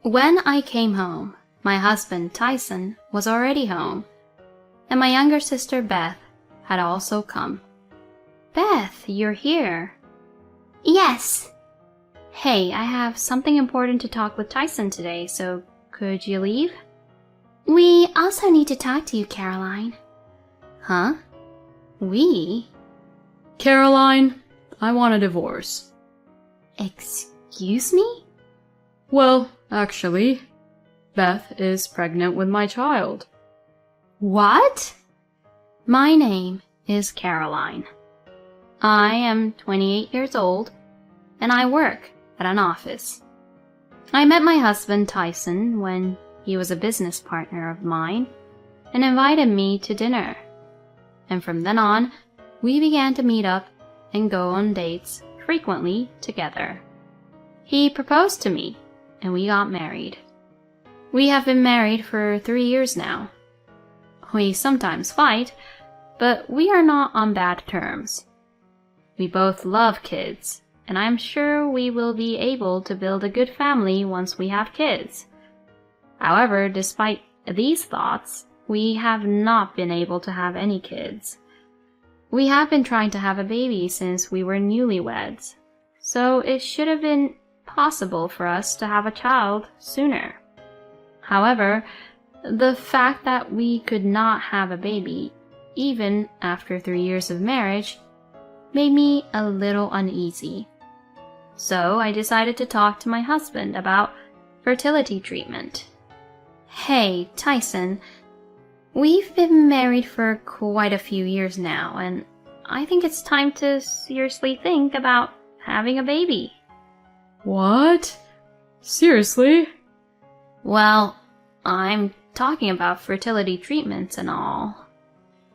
When I came home, my husband Tyson was already home, and my younger sister Beth had also come. Beth, you're here. Yes. Hey, I have something important to talk with Tyson today, so could you leave? We also need to talk to you, Caroline. Huh? We? Caroline, I want a divorce. Excuse me? Well, actually, Beth is pregnant with my child. What? My name is Caroline. I am 28 years old, and I work at an office. I met my husband Tyson when he was a business partner of mine and invited me to dinner. And from then on, we began to meet up and go on dates frequently together. He proposed to me, and we got married. We have been married for 3 years now. We sometimes fight, but we are not on bad terms. We both love kids, and I'm sure we will be able to build a good family once we have kids. However, despite these thoughts, we have not been able to have any kids. We have been trying to have a baby since we were newlyweds, so it should have been possible for us to have a child sooner. However, the fact that we could not have a baby, even after 3 years of marriage, made me a little uneasy. So I decided to talk to my husband about fertility treatment. Hey, Tyson, we've been married for quite a few years now, and I think it's time to seriously think about having a baby. What? Seriously? Well, I'm talking about fertility treatments and all.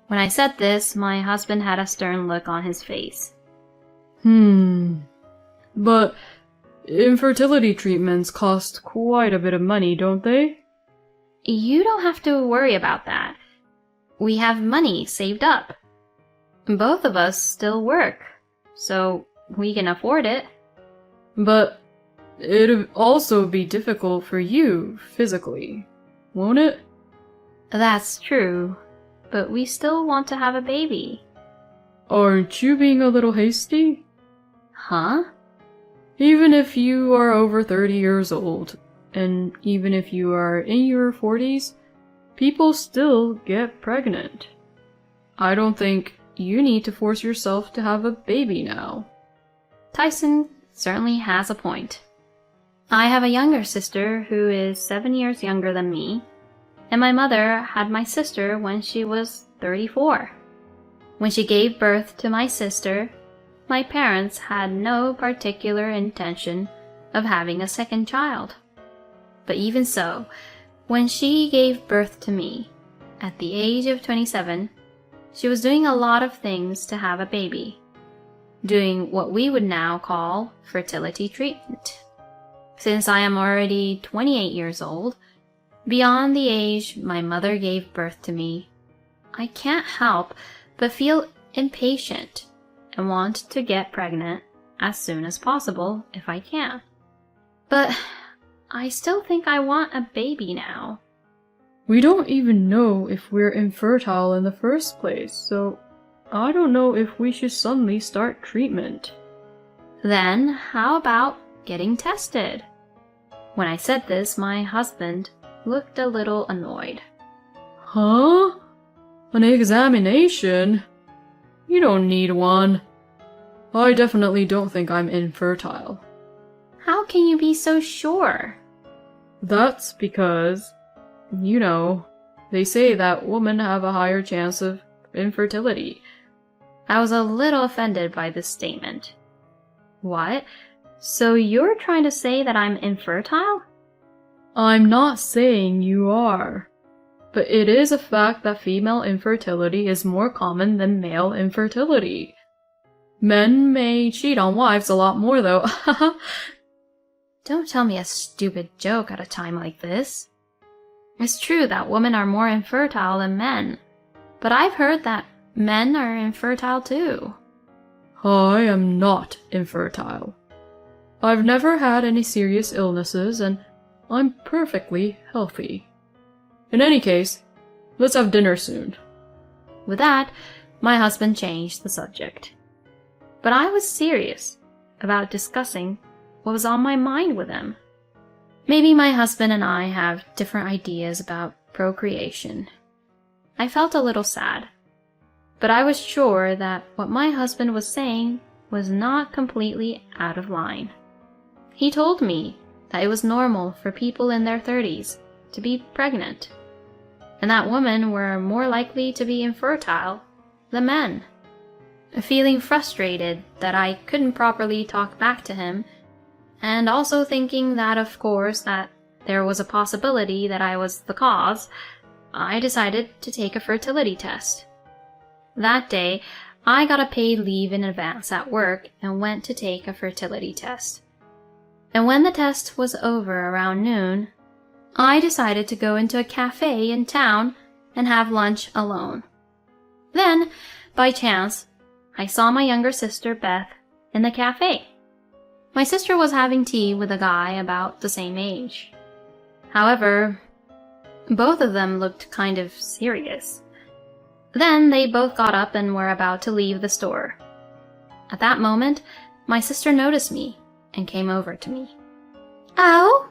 When I said this, my husband had a stern look on his face. But infertility treatments cost quite a bit of money, don't they? You don't have to worry about that. We have money saved up. Both of us still work, so we can afford it. But it'd also be difficult for you physically, won't it? That's true, but we still want to have a baby. Aren't you being a little hasty? Huh? Even if you are over 30 years old, and even if you are in your 40s, people still get pregnant. I don't think you need to force yourself to have a baby now. Tyson certainly has a point. I have a younger sister who is 7 years younger than me, and my mother had my sister when she was 34. When she gave birth to my sister, my parents had no particular intention of having a second child. But even so, when she gave birth to me, at the age of 27, she was doing a lot of things to have a baby, doing what we would now call fertility treatment. Since I am already 28 years old, beyond the age my mother gave birth to me, I can't help but feel impatient and want to get pregnant as soon as possible if I can. But I still think I want a baby now. We don't even know if we're infertile in the first place, so I don't know if we should suddenly start treatment. Then how about getting tested? When I said this, my husband looked a little annoyed. Huh? An examination? You don't need one. I definitely don't think I'm infertile. How can you be so sure? That's because, you know, they say that women have a higher chance of infertility. I was a little offended by this statement. What? So you're trying to say that I'm infertile? I'm not saying you are, but it is a fact that female infertility is more common than male infertility. Men may cheat on wives a lot more though. Don't tell me a stupid joke at a time like this. It's true that women are more infertile than men, but I've heard that men are infertile too. I am not infertile. I've never had any serious illnesses, and I'm perfectly healthy. In any case, let's have dinner soon. With that, my husband changed the subject. But I was serious about discussing what was on my mind with him. Maybe my husband and I have different ideas about procreation. I felt a little sad, but I was sure that what my husband was saying was not completely out of line. He told me that it was normal for people in their 30s to be pregnant, and that women were more likely to be infertile than men. Feeling frustrated that I couldn't properly talk back to him, and also thinking that, of course, that there was a possibility that I was the cause, I decided to take a fertility test. That day, I got a paid leave in advance at work and went to take a fertility test. And when the test was over around noon, I decided to go into a cafe in town and have lunch alone. Then, by chance, I saw my younger sister, Beth, in the cafe. My sister was having tea with a guy about the same age. However, both of them looked kind of serious. Then they both got up and were about to leave the store. At that moment, my sister noticed me and came over to me. Oh,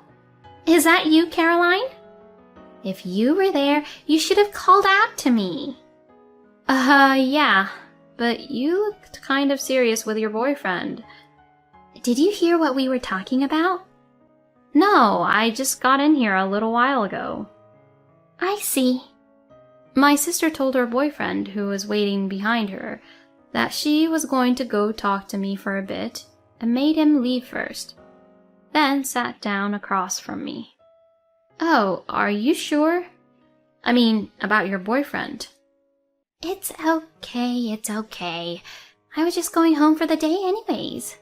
is that you, Caroline? If you were there, you should have called out to me. Yeah, but you looked kind of serious with your boyfriend. Did you hear what we were talking about? No, I just got in here a little while ago. I see. My sister told her boyfriend, who was waiting behind her, that she was going to go talk to me for a bit, and made him leave first, then sat down across from me. Oh, are you sure? I mean, about your boyfriend. It's okay. I was just going home for the day anyways.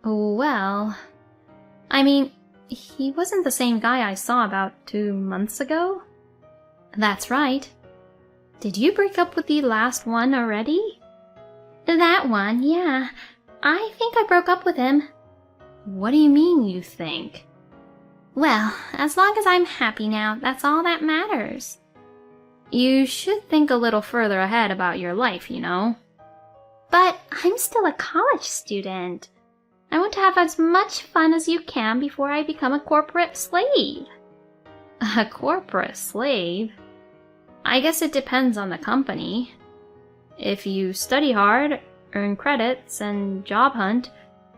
Well, I mean, he wasn't the same guy I saw about 2 months ago? That's right. Did you break up with the last one already? That one, yeah. I think I broke up with him. What do you mean, you think? Well, as long as I'm happy now, that's all that matters. You should think a little further ahead about your life, you know. But I'm still a college student. I want to have as much fun as you can before I become a corporate slave. A corporate slave? I guess it depends on the company. If you study hard, earn credits, and job hunt,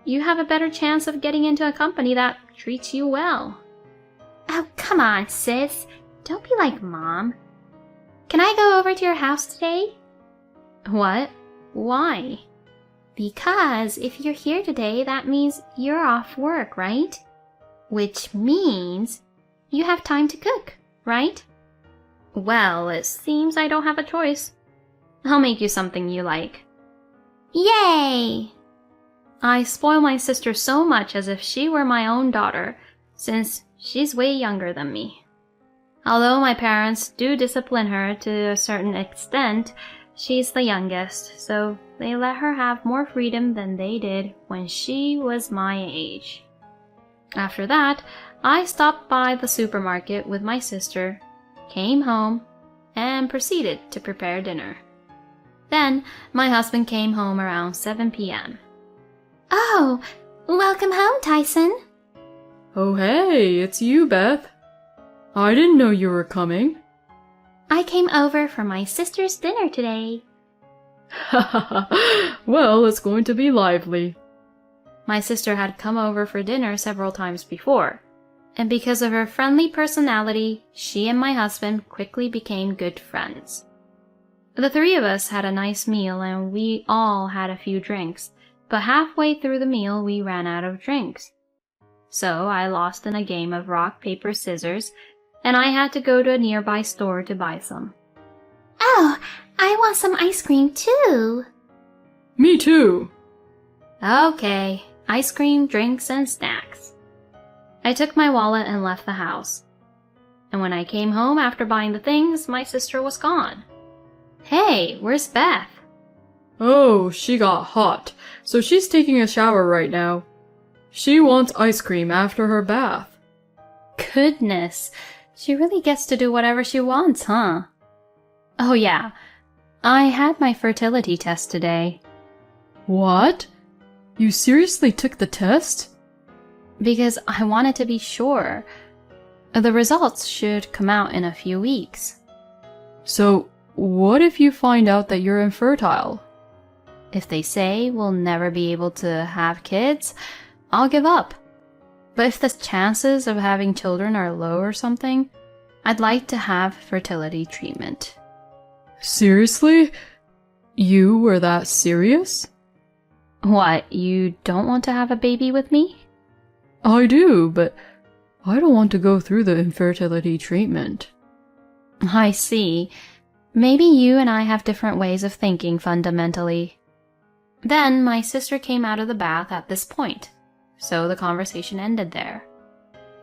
you have a better chance of getting into a company that treats you well. Oh, come on, sis. Don't be like Mom. Can I go over to your house today? What? Why? Because if you're here today, that means you're off work, right? Which means you have time to cook, right? Well, it seems I don't have a choice. I'll make you something you like. Yay! I spoil my sister so much as if she were my own daughter, since she's way younger than me. Although my parents do discipline her to a certain extent, she's the youngest, so they let her have more freedom than they did when she was my age. After that, I stopped by the supermarket with my sister, came home, and proceeded to prepare dinner. Then, my husband came home around 7 p.m. Oh, welcome home, Tyson. Oh hey, it's you, Beth. I didn't know you were coming. I came over for my sister's dinner today. Well, it's going to be lively. My sister had come over for dinner several times before, and because of her friendly personality, she and my husband quickly became good friends. The three of us had a nice meal and we all had a few drinks, but halfway through the meal we ran out of drinks. So I lost in a game of rock, paper, scissors, and I had to go to a nearby store to buy some. Oh, I want some ice cream too. Me too. Okay, ice cream, drinks, and snacks. I took my wallet and left the house. And when I came home after buying the things, my sister was gone. Hey, where's Beth? Oh, she got hot, so she's taking a shower right now. She wants ice cream after her bath. goodness. She really gets to do whatever she wants, huh? Oh yeah, I had my fertility test today. What? You seriously took the test? Because I wanted to be sure. The results should come out in a few weeks. So, what if you find out that you're infertile? If they say we'll never be able to have kids, I'll give up. But if the chances of having children are low or something, I'd like to have fertility treatment. Seriously? You were that serious? What, you don't want to have a baby with me? I do, but I don't want to go through the infertility treatment. I see. Maybe you and I have different ways of thinking fundamentally. Then my sister came out of the bath at this point, so the conversation ended there.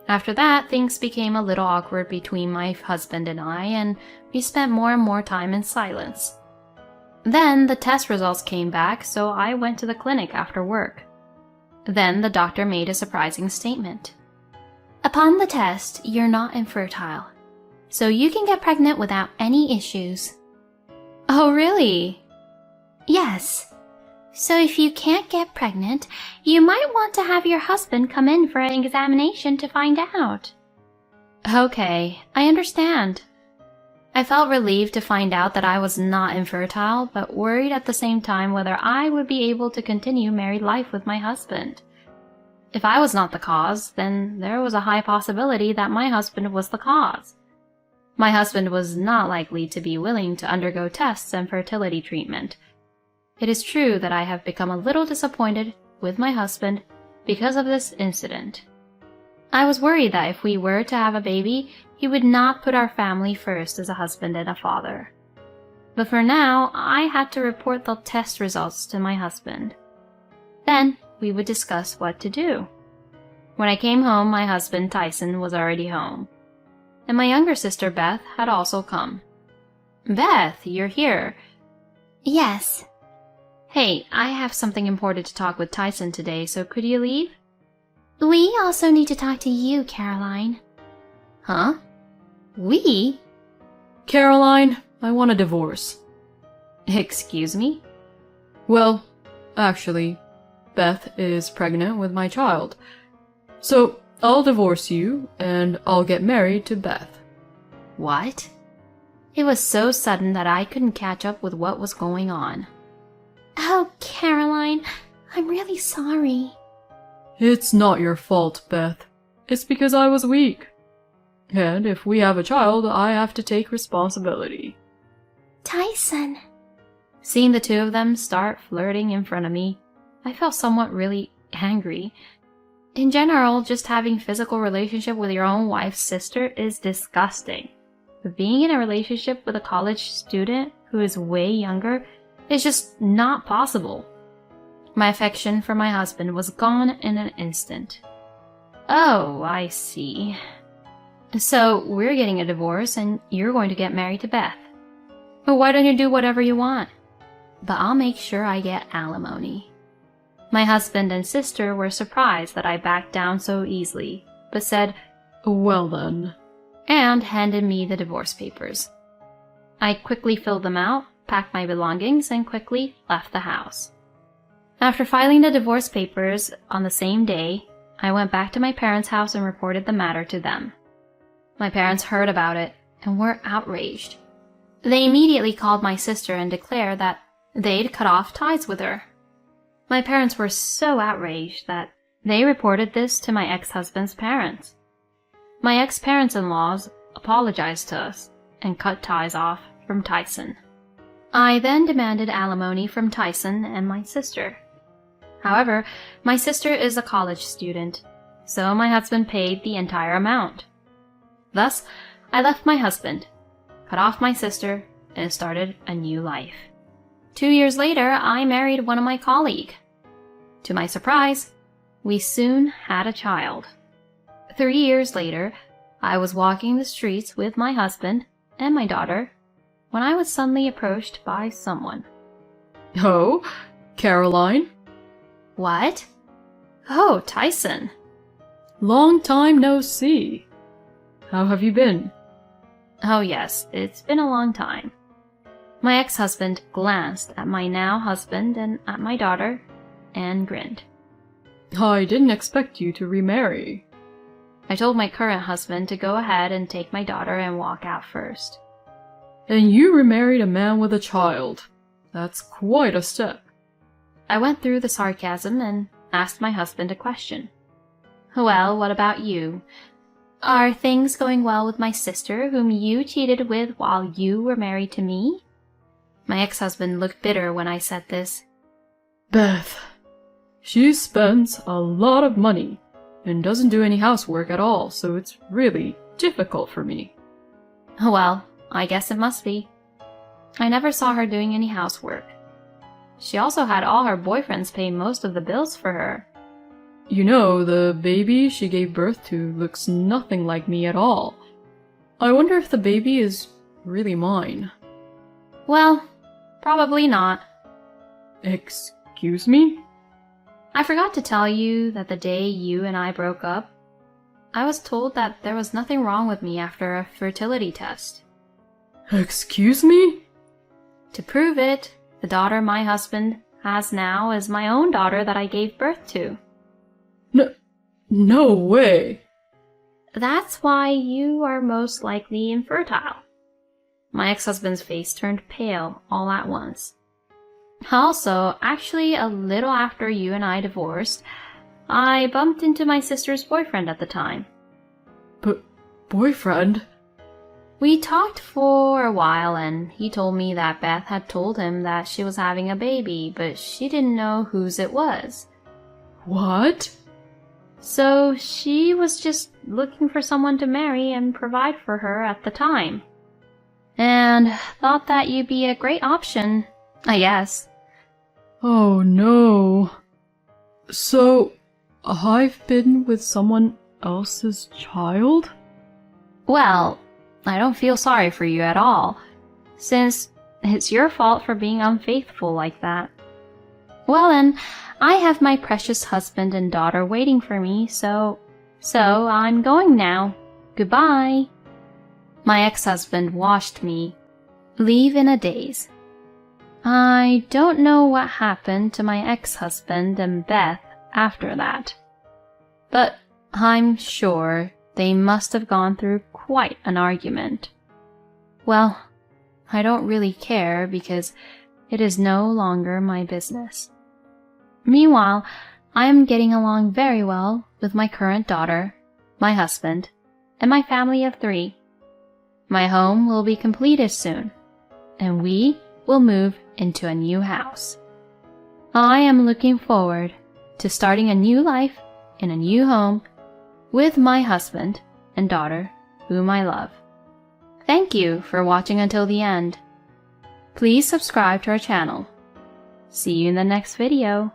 After that, things became a little awkward between my husband and I, and we spent more and more time in silence. Then the test results came back, so I went to the clinic after work. Then the doctor made a surprising statement. Upon the test, you're not infertile, so you can get pregnant without any issues. Oh, really? Yes. So if you can't get pregnant, you might want to have your husband come in for an examination to find out. Okay, I understand. I felt relieved to find out that I was not infertile, but worried at the same time whether I would be able to continue married life with my husband. If I was not the cause, then there was a high possibility that my husband was the cause. My husband was not likely to be willing to undergo tests and fertility treatment. It is true that I have become a little disappointed with my husband because of this incident. I was worried that if we were to have a baby, he would not put our family first as a husband and a father. But for now, I had to report the test results to my husband. Then we would discuss what to do. When I came home, my husband, Tyson, was already home. And my younger sister, Beth, had also come. Beth, you're here. Yes. Hey, I have something important to talk with Tyson today, so could you leave? We also need to talk to you, Caroline. Huh? We? Caroline, I want a divorce. Excuse me? Well, actually, Beth is pregnant with my child. So, I'll divorce you, and I'll get married to Beth. What? It was so sudden that I couldn't catch up with what was going on. Oh, Caroline, I'm really sorry. It's not your fault, Beth. It's because I was weak. And if we have a child, I have to take responsibility. Tyson. Seeing the two of them start flirting in front of me, I felt somewhat really angry. In general, just having physical relationship with your own wife's sister is disgusting. But being in a relationship with a college student who is way younger is just not possible. My affection for my husband was gone in an instant. Oh, I see. So, we're getting a divorce and you're going to get married to Beth. Well, why don't you do whatever you want? But I'll make sure I get alimony. My husband and sister were surprised that I backed down so easily, but said, Well then. And handed me the divorce papers. I quickly filled them out, packed my belongings, and quickly left the house. After filing the divorce papers on the same day, I went back to my parents' house and reported the matter to them. My parents heard about it and were outraged. They immediately called my sister and declared that they'd cut off ties with her. My parents were so outraged that they reported this to my ex-husband's parents. My ex-parents-in-laws apologized to us and cut ties off from Tyson. I then demanded alimony from Tyson and my sister. However, my sister is a college student, so my husband paid the entire amount. Thus, I left my husband, cut off my sister, and started a new life. 2 years later, I married one of my colleagues. To my surprise, we soon had a child. 3 years later, I was walking the streets with my husband and my daughter when I was suddenly approached by someone. Oh, Caroline? What? Oh, Tyson. Long time no see. How have you been? Oh yes, it's been a long time. My ex-husband glanced at my now husband and at my daughter and grinned. I didn't expect you to remarry. I told my current husband to go ahead and take my daughter and walk out first. And you remarried a man with a child. That's quite a step. I went through the sarcasm and asked my husband a question. Well, what about you? Are things going well with my sister, whom you cheated with while you were married to me? My ex-husband looked bitter when I said this. Beth. She spends a lot of money and doesn't do any housework at all, so it's really difficult for me. Well, I guess it must be. I never saw her doing any housework. She also had all her boyfriends pay most of the bills for her. You know, the baby she gave birth to looks nothing like me at all. I wonder if the baby is really mine. Well, probably not. Excuse me? I forgot to tell you that the day you and I broke up, I was told that there was nothing wrong with me after a fertility test. Excuse me? To prove it, the daughter my husband has now is my own daughter that I gave birth to. No way. That's why you are most likely infertile. My ex-husband's face turned pale all at once. Also, actually a little after you and I divorced, I bumped into my sister's boyfriend at the time. Boyfriend? We talked for a while and he told me that Beth had told him that she was having a baby, but she didn't know whose it was. What? So she was just looking for someone to marry and provide for her at the time. And thought that you'd be a great option, I guess. Oh no. So, I've been with someone else's child? Well, I don't feel sorry for you at all, since it's your fault for being unfaithful like that. Well then, I have my precious husband and daughter waiting for me, so I'm going now. Goodbye. My ex-husband watched me leave in a daze. I don't know what happened to my ex-husband and Beth after that, but I'm sure they must have gone through quite an argument. Well, I don't really care because it is no longer my business. Meanwhile, I am getting along very well with my current daughter, my husband, and my family of 3. My home will be completed soon, and we will move into a new house. I am looking forward to starting a new life in a new home with my husband and daughter, whom I love. Thank you for watching until the end. Please subscribe to our channel. See you in the next video.